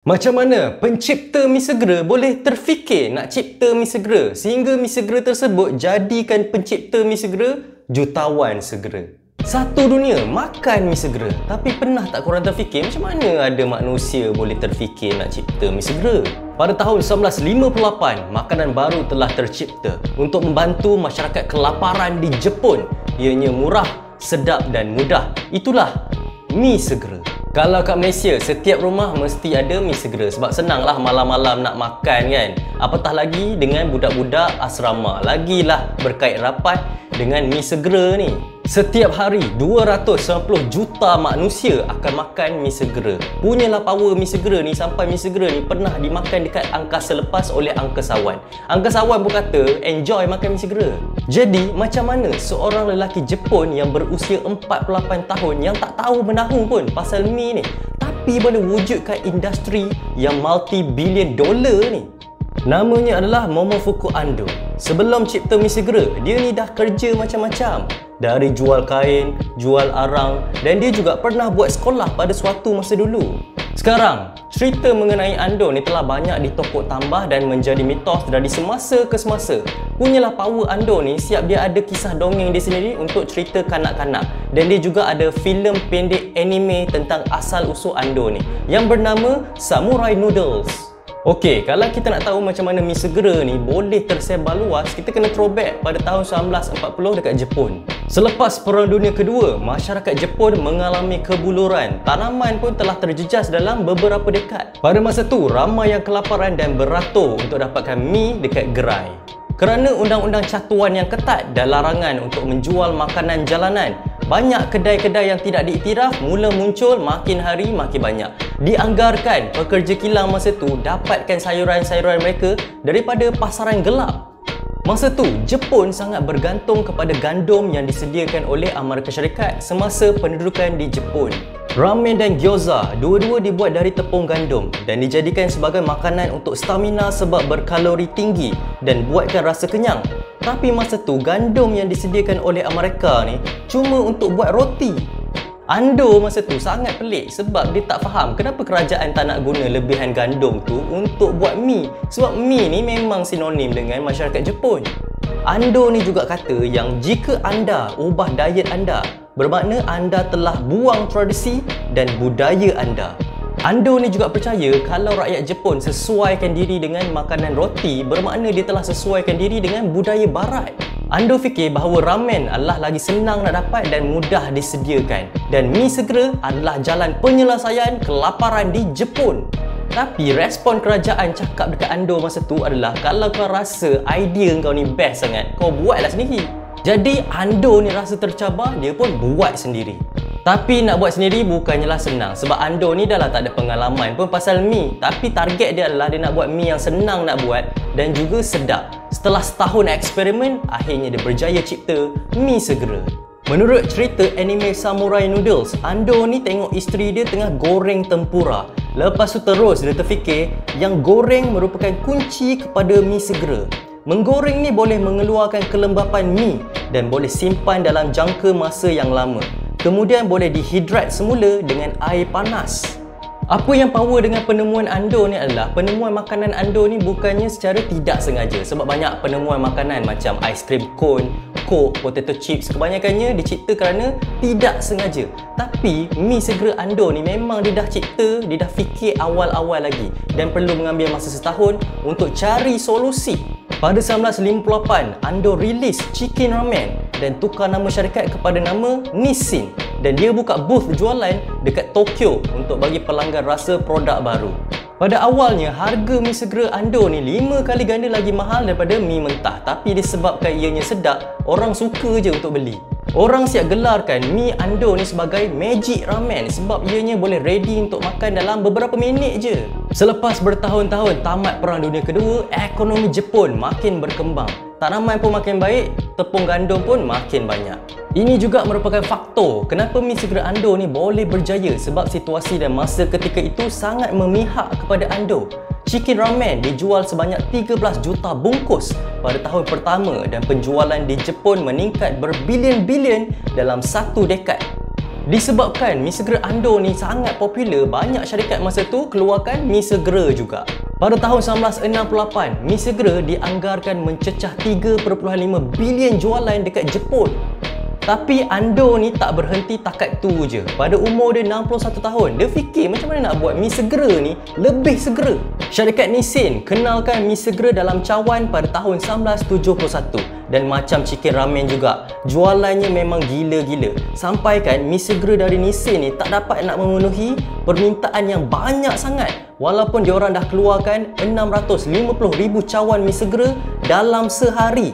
Macam mana pencipta mi segera boleh terfikir nak cipta mi segera sehingga mi segera tersebut jadikan pencipta mi segera jutawan segera? Satu dunia makan mi segera. Tapi pernah tak korang terfikir macam mana ada manusia boleh terfikir nak cipta mi segera? Pada tahun 1958, makanan baru telah tercipta untuk membantu masyarakat kelaparan di Jepun. Ianya murah, sedap dan mudah. Itulah mi segera. Kalau kat Malaysia, setiap rumah mesti ada mi segera sebab senanglah malam-malam nak makan kan. Apatah lagi dengan budak-budak asrama. Lagilah berkait rapat dengan mi segera ni. Setiap hari 290 juta manusia akan makan mi segera. Punyalah power mi segera ni sampai mi segera ni pernah dimakan dekat angkasa lepas oleh angkasawan. Angkasawan pun kata enjoy makan mi segera. Jadi macam mana seorang lelaki Jepun yang berusia 48 tahun yang tak tahu menahu pun pasal mi ni tapi boleh wujudkan industri yang multi-billion dollar ni? Namanya adalah Momofuku Ando. Sebelum cipta mi segera, dia ni dah kerja macam-macam. Dari jual kain, jual arang dan dia juga pernah buat sekolah pada suatu masa dulu. Sekarang, cerita mengenai Ando ni telah banyak ditokok tambah dan menjadi mitos dari semasa ke semasa. Punyalah power Ando ni, siap dia ada kisah dongeng dia sendiri untuk cerita kanak-kanak. Dan dia juga ada filem pendek anime tentang asal-usul Ando ni yang bernama Samurai Noodles. Okey, kalau kita nak tahu macam mana mi segera ni boleh tersebar luas, kita kena throwback pada tahun 1940 dekat Jepun. Selepas Perang Dunia Kedua, masyarakat Jepun mengalami kebuluran. Tanaman pun telah terjejas dalam beberapa dekad. Pada masa tu, ramai yang kelaparan dan beratur untuk dapatkan mi dekat gerai. Kerana undang-undang catuan yang ketat dan larangan untuk menjual makanan jalanan, banyak kedai-kedai yang tidak diiktiraf mula muncul, makin hari makin banyak. Dianggarkan pekerja kilang masa tu dapatkan sayuran-sayuran mereka daripada pasaran gelap. Masa tu, Jepun sangat bergantung kepada gandum yang disediakan oleh Amerika Syarikat semasa pendudukan di Jepun. Ramen dan gyoza, dua-dua dibuat dari tepung gandum dan dijadikan sebagai makanan untuk stamina sebab berkalori tinggi dan buatkan rasa kenyang. Tapi masa tu, gandum yang disediakan oleh Amerika ni cuma untuk buat roti. Ando masa tu sangat pelik sebab dia tak faham kenapa kerajaan tak nak guna lebihan gandum tu untuk buat mi. Sebab mi ni memang sinonim dengan masyarakat Jepun. Ando ni juga kata yang jika anda ubah diet anda, bermakna anda telah buang tradisi dan budaya anda. Ando ni juga percaya kalau rakyat Jepun sesuaikan diri dengan makanan roti, bermakna dia telah sesuaikan diri dengan budaya barat. Ando fikir bahawa ramen adalah lagi senang nak dapat dan mudah disediakan. Dan mi segera adalah jalan penyelesaian kelaparan di Jepun. Tapi respon kerajaan cakap dekat Ando masa tu adalah kalau kau rasa idea kau ni best sangat, kau buatlah sendiri. Jadi Ando ni rasa tercabar, dia pun buat sendiri. Tapi nak buat sendiri bukannya senang sebab Ando ni dah lah tak ada pengalaman pun pasal mi. Tapi target dia adalah dia nak buat mi yang senang nak buat dan juga sedap. Setelah setahun eksperimen, akhirnya dia berjaya cipta mi segera. Menurut cerita anime Samurai Noodles, Ando ni tengok isteri dia tengah goreng tempura. Lepas tu terus dia terfikir yang goreng merupakan kunci kepada mi segera. Menggoreng ni boleh mengeluarkan kelembapan mi dan boleh simpan dalam jangka masa yang lama. Kemudian boleh dihidrat semula dengan air panas. Apa yang power dengan penemuan Ando ni adalah penemuan makanan Ando ni bukannya secara tidak sengaja. Sebab banyak penemuan makanan macam aiskrim cone, coke, potato chips kebanyakannya dicipta kerana tidak sengaja. Tapi mi segera Ando ni memang dia dah cipta, dia dah fikir awal-awal lagi dan perlu mengambil masa setahun untuk cari solusi. Pada 1958, Ando rilis Chicken Ramen dan tukar nama syarikat kepada nama Nissin dan dia buka booth jualan dekat Tokyo untuk bagi pelanggan rasa produk baru. Pada awalnya, harga mi segera Ando ni 5 kali ganda lagi mahal daripada mi mentah, tapi disebabkan ianya sedap, orang suka je untuk beli. Orang siap gelarkan mi Ando ni sebagai magic ramen sebab ianya boleh ready untuk makan dalam beberapa minit je. Selepas bertahun-tahun tamat Perang Dunia Kedua, ekonomi Jepun makin berkembang. Tanaman pun makin baik, tepung gandum pun makin banyak. Ini juga merupakan faktor kenapa mi segera Ando ni boleh berjaya sebab situasi dan masa ketika itu sangat memihak kepada Ando. Chicken ramen dijual sebanyak 13 juta bungkus pada tahun pertama dan penjualan di Jepun meningkat berbilion-bilion dalam satu dekad. Disebabkan mi segera Ando ni sangat popular, banyak syarikat masa tu keluarkan mi segera juga. Pada tahun 1968, mi segera dianggarkan mencecah 3.5 bilion jualan dekat Jepun. Tapi Ando ni tak berhenti takat tu je. Pada umur dia 61 tahun, dia fikir macam mana nak buat mi segera ni lebih segera. Syarikat Nissin kenalkan mi segera dalam cawan pada tahun 1971. Dan macam chicken ramen juga, jualannya memang gila-gila. Sampai kan mi segera dari Nissin ni tak dapat nak memenuhi permintaan yang banyak sangat. Walaupun diorang dah keluarkan 650,000 cawan mi segera dalam sehari.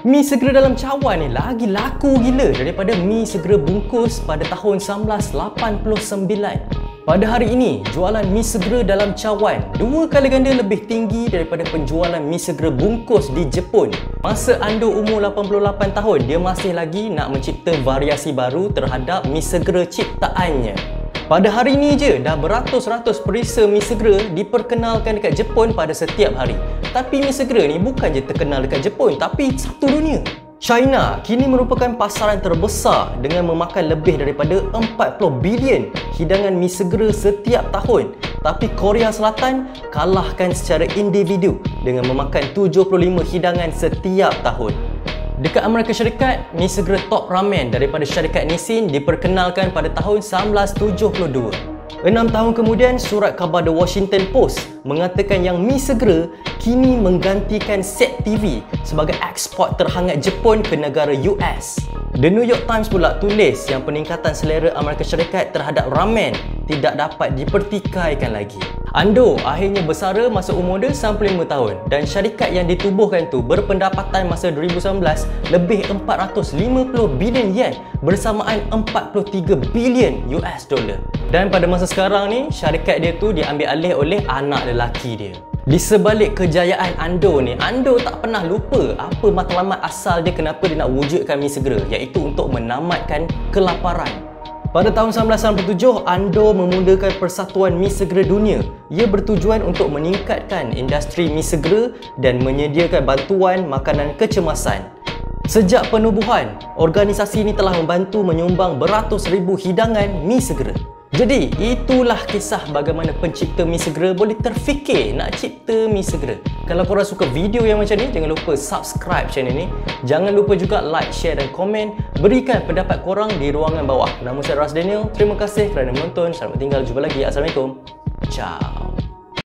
Mi segera dalam cawan ni lagi laku gila daripada mi segera bungkus pada tahun 1989. Pada hari ini, jualan mi segera dalam cawan 2 kali ganda lebih tinggi daripada penjualan mi segera bungkus di Jepun. Masa Ando umur 88 tahun, dia masih lagi nak mencipta variasi baru terhadap mi segera ciptaannya. Pada hari ini je, dah beratus-ratus perisa mi segera diperkenalkan dekat Jepun pada setiap hari. Tapi mi segera ni bukan je terkenal dekat Jepun, tapi satu dunia. China kini merupakan pasaran terbesar dengan memakan lebih daripada 40 bilion hidangan mi segera setiap tahun. Tapi Korea Selatan kalahkan secara individu dengan memakan 75 hidangan setiap tahun. Dekat Amerika Syarikat, mi segera Top Ramen daripada syarikat Nissin diperkenalkan pada tahun 1972. 6 tahun kemudian, surat khabar The Washington Post mengatakan yang mi segera kini menggantikan set TV sebagai ekspor terhangat Jepun ke negara US. The New York Times pula tulis yang peningkatan selera Amerika Syarikat terhadap ramen tidak dapat dipertikaikan lagi. Ando akhirnya bersara masa umur dia 95 tahun dan syarikat yang ditubuhkan tu berpendapatan masa 2019 lebih 450 bilion yen bersamaan 43 bilion US dollar. Dan pada masa sekarang ni, syarikat dia tu diambil alih oleh anak lelaki dia. Di sebalik kejayaan Ando ni, Ando tak pernah lupa apa matlamat asal dia kenapa dia nak wujudkan mi segera, iaitu untuk menamatkan kelaparan. Pada tahun 1997, Ando memulakan Persatuan Mi Segera Dunia. Ia bertujuan untuk meningkatkan industri mi segera dan menyediakan bantuan makanan kecemasan. Sejak penubuhan, organisasi ini telah membantu menyumbang beratus ribu hidangan mi segera. Jadi, itulah kisah bagaimana pencipta mi segera boleh terfikir nak cipta mi segera. Kalau korang suka video yang macam ni, jangan lupa subscribe channel ni. Jangan lupa juga like, share dan komen. Berikan pendapat korang di ruangan bawah. Nama saya Ras Daniel. Terima kasih kerana menonton. Selamat tinggal. Jumpa lagi. Assalamualaikum. Ciao.